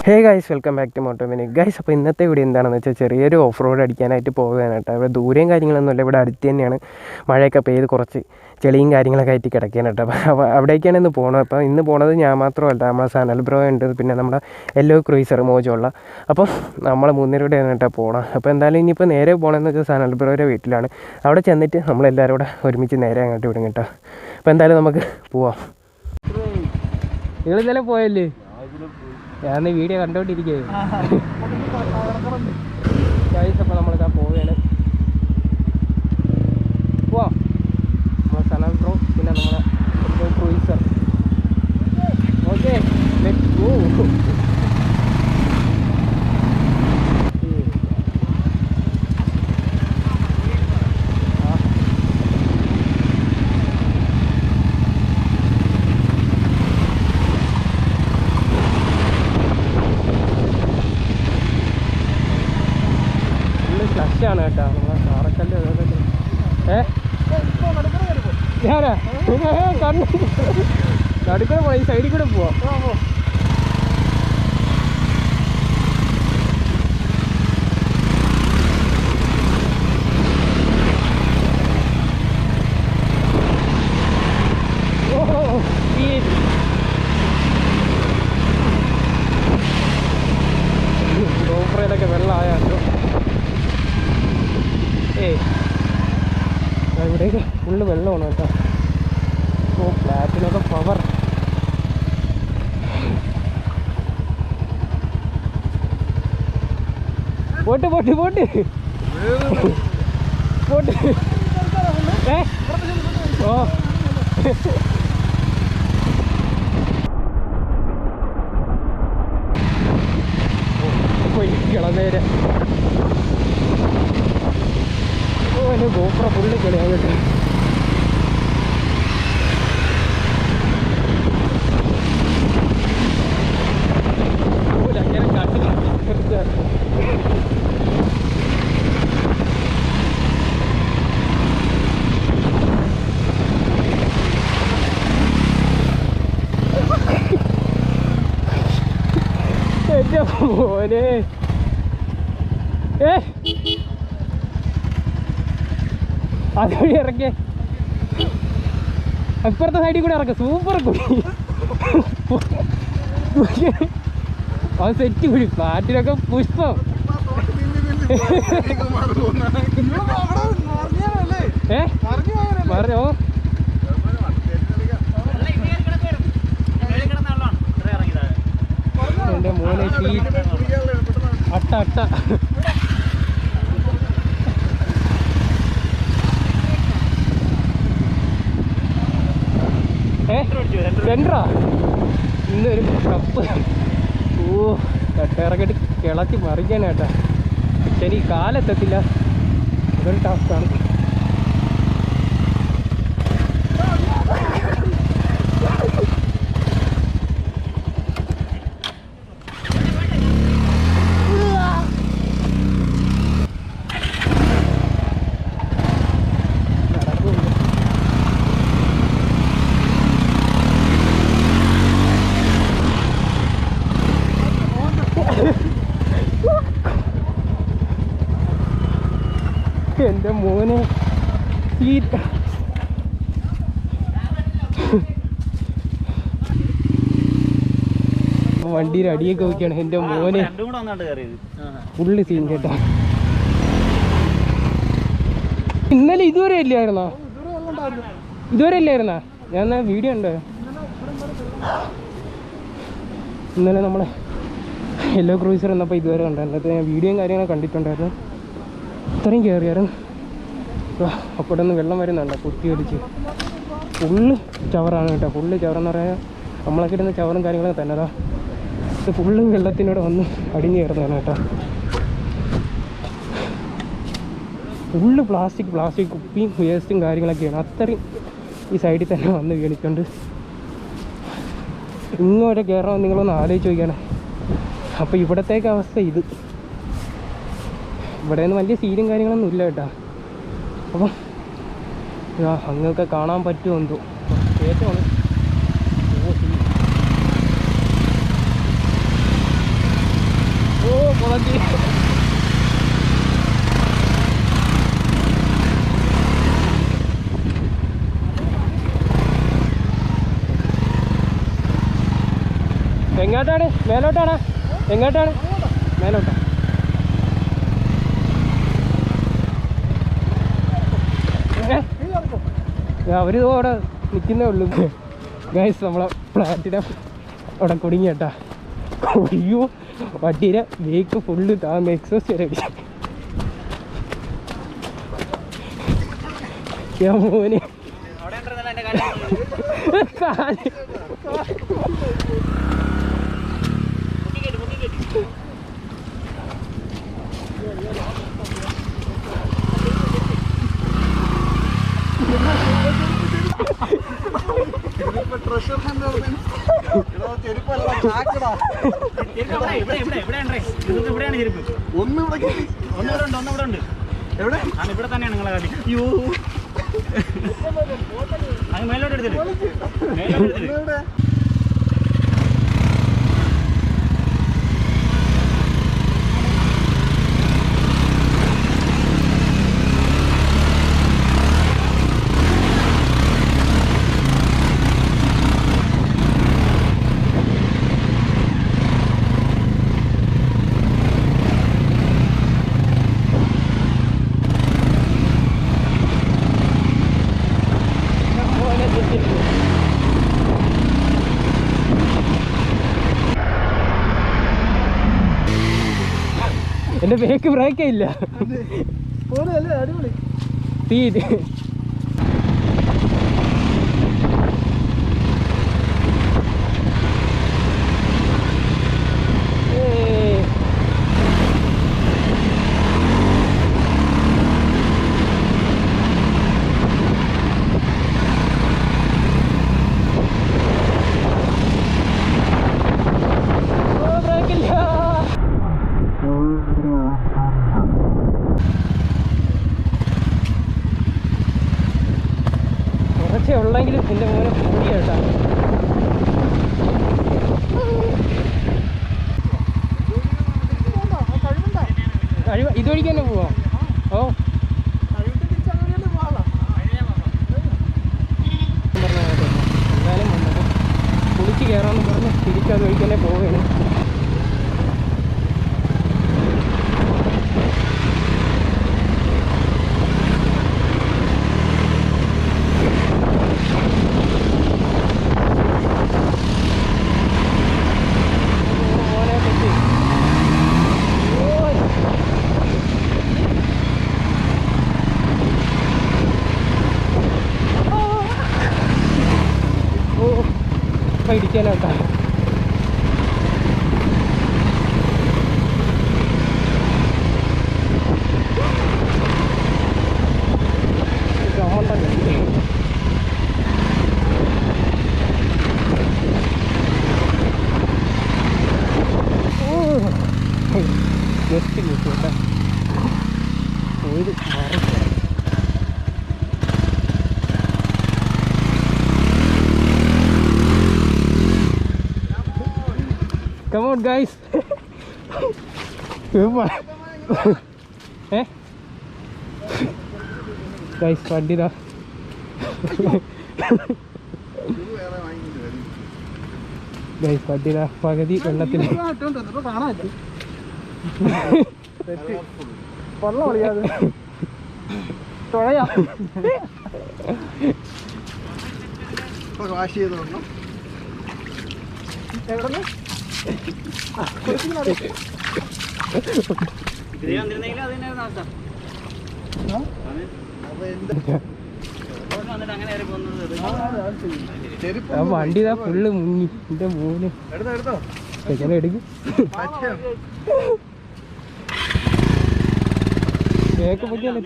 Hey guys, welcome back to Motomanic guys. അപ്പോൾ ഇന്നത്തെ video എന്താണെന്ന് വെച്ചാൽ ചെറിയൊരു ഓഫ് റോഡ് അടിക്കാനായിട്ട് പോകാനായിട്ട്. അവിടെ ദൂരെയും കാര്യങ്ങളൊന്നുമില്ല, ഇവിടെ അടുത്ത് തന്നെയാണ്. മഴയൊക്കെ പെയ്ത് കുറച്ച് ചെളിയും കാര്യങ്ങളൊക്കെ ആയിട്ട് കിടക്കാനായിട്ട്. അപ്പോൾ അവിടേക്കാണ് ഇന്ന് പോകുന്നത്. അപ്പോൾ ഇന്ന് പോണത് ഞാൻ മാത്രമല്ല, നമ്മളെ സനൽ ബ്രോ ഉണ്ട്, പിന്നെ നമ്മുടെ യെല്ലോ ക്രൂയിസർ മോജുള്ള. അപ്പം നമ്മൾ മൂന്നേരുടെ ആയിട്ടാണ് പോകണം. അപ്പോൾ എന്തായാലും ഇനിയിപ്പോൾ നേരെ പോകണമെന്ന് വെച്ചാൽ സനൽ ബ്രോയുടെ വീട്ടിലാണ്. അവിടെ ചെന്നിട്ട് നമ്മളെല്ലാവരും കൂടെ ഒരുമിച്ച് നേരെ അങ്ങോട്ട് വിടും കേട്ടോ. അപ്പോൾ എന്തായാലും നമുക്ക് പോവാം. നിങ്ങളിന്നലെ പോയല്ലേ? ഞാൻ വീഡിയോ കണ്ടോണ്ടിരിക്കുകയായിരുന്നു. അപ്പോൾ നമ്മളിതാ പോവുകയാണ്. പോവാം. നമ്മളെ സനൽ ബ്രോ, പിന്നെ നമ്മളെ ക്രൂയിസർ. Okay, let's go. ഫ്ലഷാണ് കേട്ടോ നമ്മളെ കാറക്കല്ല്. ഞാനാ നടുക്കൂടെ പോയി, ഈ സൈഡിൽ കൂടെ പോവാം. ഗോപ്രയിലൊക്കെ വെള്ളമായോ? ഇവിടേക്ക് ഫുള്ള് വെള്ളമാണ് കേട്ടോ. ഓ, ഫ്ലാറ്റിനൊക്കെ പവർ. പോട്ട് പോട്ട് പോട്ട് പോട്ട്. ഓ കിളന്നേരെ. ഓ, എൻ്റെ ഗോപ്രോ ഫുള്ള് കളിയാകട്ടെ. അങ്ങനെ കാട്ടി എൻ്റെ മോനെ. അതുവഴി ഇറക്കിയ ഇപ്പുറത്തെ സൈഡിൽ കൂടെ ഇറക്കാം. സൂപ്പർ കുടി. അത് സെറ്റ് കുടി. ഫ്ലാറ്റിലൊക്കെ പുഷ്പം. പറഞ്ഞോ. എൻ്റെ മോനെ അട്ട അട്ട. സെൻട്രാ ഇന്നൊരു കപ്പ്. ഓ, കട്ടയിറക്കിട്ട് കിളച്ച് മറിക്കാനായിട്ടാ. ശരി, കാലെത്തത്തില്ല. അതൊരു ടാസ്ക്കാണ്. എൻ്റെ മോനെ സീറ്റ്. വണ്ടിയുടെ അടിയൊക്കെ നോക്കിയാണ് എൻ്റെ മോനെ. ഫുള്ള് സീൻ കേട്ടോ. ഇന്നലെ ഇതുവരെ ഇല്ലായിരുന്നാ? ഇതുവരെ ഇല്ലായിരുന്നാ? ഞാൻ വീഡിയോ ഉണ്ട്. ഇന്നലെ നമ്മളെ യെല്ലോ ക്രൂയിസർ എന്നപ്പോൾ ഇതുവരെ ഉണ്ടായിരുന്നു. ഞാൻ വീഡിയോയും കാര്യങ്ങളൊക്കെ കണ്ടിട്ടുണ്ടായിരുന്നു. ഇത്രയും കയറിയായിരുന്നു. അപ്പോൾ ഇവിടെ നിന്ന് വെള്ളം വരുന്നുണ്ട്, കുത്തി ഒലിച്ച്. ഫുള്ള് ചവറാണ് കേട്ടോ. ഫുള്ള് ചവറെന്ന് പറയാൻ നമ്മളൊക്കെ ഇടുന്ന ചവറും കാര്യങ്ങളൊക്കെ തന്നെ. അതാ ഇത് ഫുള്ള് വെള്ളത്തിനോട് വന്ന് അടിഞ്ഞു കയറുന്നതാണ് കേട്ടോ. ഫുള്ള് പ്ലാസ്റ്റിക് കുപ്പിയും വേസ്റ്റും കാര്യങ്ങളൊക്കെയാണ്. അത്രയും ഈ സൈഡിൽ തന്നെ വന്ന് വീണിട്ടുണ്ട്. ഇങ്ങോട്ട് കയറണം നിങ്ങളൊന്ന് ആലോചിച്ച് നോക്കിയാണ്. അപ്പോൾ ഇവിടത്തേക്ക് അവസ്ഥ ഇത്. ഇവിടെ നിന്ന് വലിയ സീനും കാര്യങ്ങളൊന്നും ഇല്ല കേട്ടോ. അപ്പം അങ്ങനെയൊക്കെ കാണാൻ പറ്റുമോ എന്തോ. ഏറ്റവും നോക്കി. എങ്ങോട്ടാണ്? മേലോട്ടാണ്? എങ്ങോട്ടാണ്? മേലോട്ടാ. അവര് അവിടെ നിൽക്കുന്നേ ഉള്ളൂ ഗൈസ്. നമ്മളെ ഫ്ലാറ്റിനെ അവിടെ കുടുങ്ങി കേട്ടാ. അയ്യോ വണ്ടിയുടെ ബ്രേക്ക് ഫുള്ള് താന്ന് എക്സോസ്റ്റ് വരെ അടിച്ചു. മോന് ഇവിടെ തന്നെയാണ് നിങ്ങളെ കാട്ടി. അയ്യോ അങ്ങ് മേലോട്ട് എടുത്തിട്ട് എന്റെ ബ്രേക്ക് ബ്രേക്കേ ഇല്ല. അടിപൊളി തീ ഉള്ളെങ്കിലും എൻ്റെ മോനെ പൊടി കേട്ടാ. ഇതുവഴിക്ക് തന്നെ പോവാം. ഓ എന്നാലും വന്നത് കുളിച്ച് കയറാമെന്ന് പറഞ്ഞ് തിരിച്ചത് വഴിക്ക് തന്നെ പോവുകയാണ്. ഇടിക്കാനാട്ടാ. ജസ്റ്റ് കേട്ടാ പോയത് മാറി. Come on guys. Guys വണ്ടിതാ. ഗൈസ് വണ്ടിതാ പകുതി വെള്ളത്തിൽ. തുഴയാ വാഷ് ചെയ്തോളൂ. എവിടെ വണ്ടിതാ ഫുള്ള് മുങ്ങി. എന്റെ മോന് എങ്ങനെ എടുക്കും? കേക്ക് പൊട്ടിയാൽ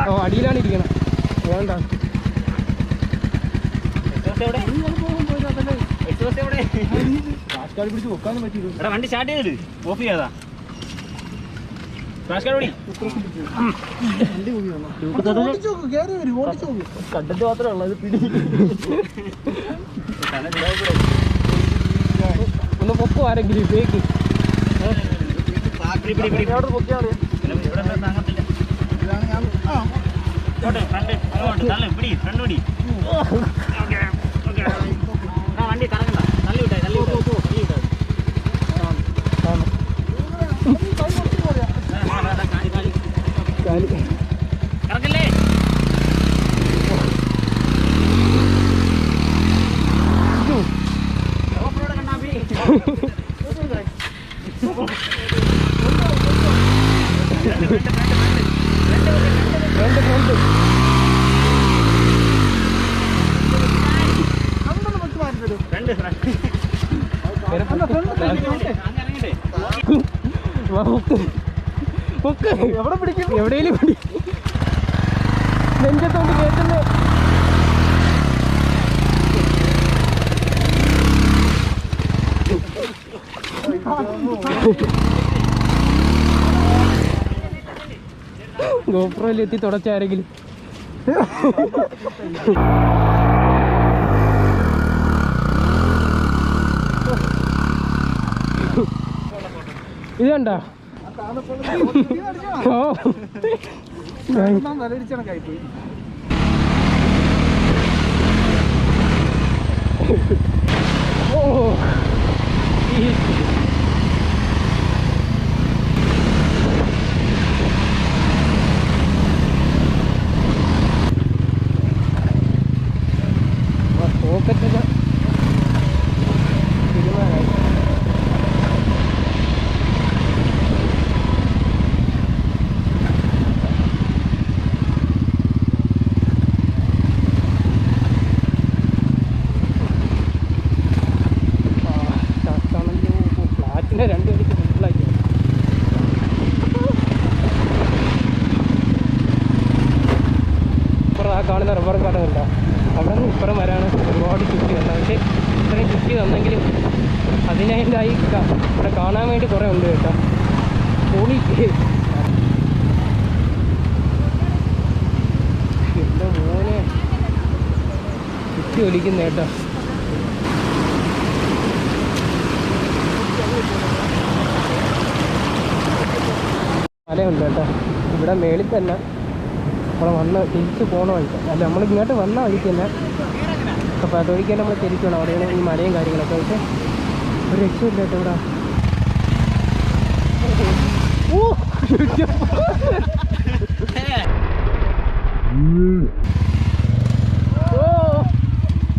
ഓ അടിയിലാണ് ഇരിക്കണം. വേണ്ട വണ്ടി സ്റ്റാർട്ട് ചെയ്തിട്ട് ഓഫ് ചെയ്യാതാ. കണ്ടിട്ട് മാത്രമേ ഉള്ളത്. ഒന്ന് പൊക്കോ ആരെങ്കിലും ബേക്ക് വണ്ടി കറങ്ങണ്ട തള്ളി വിട്ടേ കറക്കല്ലേ എവിടെ പിടിക്കും എവിടെയും പിടി നെഞ്ചത്തോണ്ട് കേട്ടുന്ന ഗോപ്രോയിലെത്തി തുടച്ചാരെങ്കിലും ഇത് കണ്ടോ പോക്കറ്റിൽ തീരുമാനമായി. ഫ്ലാറ്റിൻ്റെ 2 മണിക്ക് ഫുള്ളാക്കി ഇപ്പുറം ആ കാണുന്ന റബ്ബർ കാടുണ്ടോ അവിടെ നിന്ന് ഇപ്പുറം വരാണ് ഒരുപാട് ചുറ്റി വന്നത്. പക്ഷേ ഇത്രയും ചുറ്റി വന്നെങ്കിലും അതിനായി ഇവിടെ കാണാൻ വേണ്ടി കുറേ ഉണ്ട് കേട്ടോ. പൊളി എൻ്റെ മോനെ ചുറ്റി ഒലിക്കുന്ന കേട്ടോ. മലയുണ്ട് കേട്ടോ ഇവിടെ മേളിൽ തന്നെ. നമ്മൾ വന്ന് തിരിച്ച് പോകണ വഴിക്ക് അല്ല നമ്മൾ ഇങ്ങോട്ട് വന്ന വഴിക്ക് തന്നെ. അപ്പോൾ അതൊഴിക്കാൻ നമ്മൾ തിരിച്ചു വേണം. അവിടെയാണ് ഈ മലയും കാര്യങ്ങളൊക്കെ. പക്ഷേ ഒരു രക്ഷയില്ല കേട്ടോ ഇവിടെ. ഓ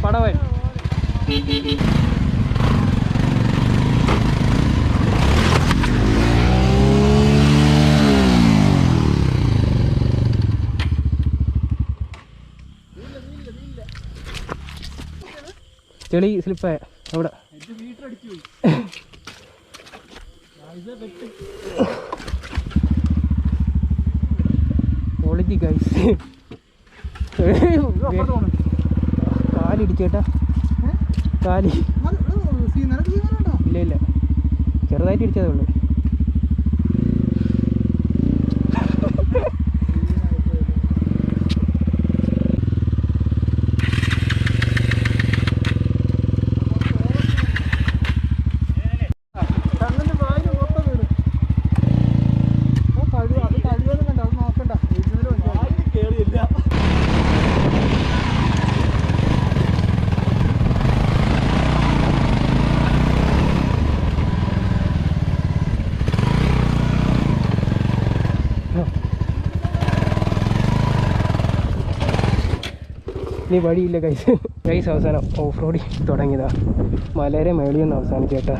പടവൻ ചെളി സ്ലിപ്പായ അവിടെ ക്വാളിറ്റി ഗൈസ്. കാലിടിച്ചേട്ടാ കാലി ഇല്ല ഇല്ല ചെറുതായിട്ട് ഇടിച്ചതേ ഉള്ളൂ. ഇനി വഴിയില്ല ഗൈസ്. ഗൈസ് അവസാനം ഓഫ് റോഡ് തുടങ്ങിയതാണ്. മലയുടെ മേളിൽ നിന്ന് അവസാനിച്ചേട്ടാ.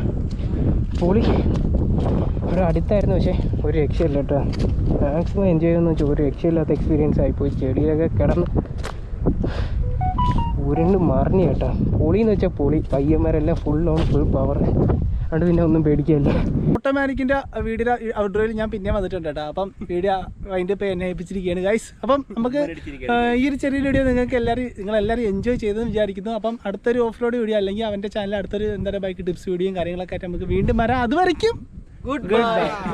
പൊളി ഇവിടെ അടുത്തായിരുന്നു. പക്ഷേ ഒരു രക്ഷയില്ല കേട്ടോ. മാക്സിമം എൻജോയ് ചെയ്യുമെന്ന് വെച്ചാൽ ഒരു രക്ഷയില്ലാത്ത എക്സ്പീരിയൻസ് ആയിപ്പോയി. ചെടിയിലൊക്കെ കിടന്ന് ഉരുണ്ട് മറിഞ്ഞു കേട്ടോ. പൊളിയെന്ന് വെച്ചാൽ പൊളി. പയ്യന്മാരെല്ലാം ഫുൾ ഓൺ ഫുൾ പവർ. അതുകൊണ്ട് പിന്നെ ഒന്നും പേടിക്കില്ല. ഓട്ടോമാനിക്കിൻ്റെ വീഡിയോ ഔട്ട്ഡോറിൽ ഞാൻ പിന്നെ വന്നിട്ടുണ്ട് കേട്ടോ. അപ്പം വീഡിയോ അതിൻ്റെ ഇപ്പോൾ എന്നെ ഏൽപ്പിച്ചിരിക്കുകയാണ് ഗൈസ്. അപ്പം നമുക്ക് ഈ ഒരു ചെറിയ വീഡിയോ നിങ്ങളെല്ലാവരും എൻജോയ് ചെയ്തെന്ന് വിചാരിക്കുന്നു. അപ്പം അടുത്തൊരു ഓഫ് റോഡ് വീഡിയോ അല്ലെങ്കിൽ അവൻ്റെ ചാനൽ അടുത്തൊരു എന്താ പറയുക ബൈക്ക് ടിപ്സ് വീഡിയോയും കാര്യങ്ങളൊക്കെ ആയിട്ട് നമുക്ക് വീണ്ടും വരാം. അതുവരയ്ക്കും ഗുഡ് ബൈ.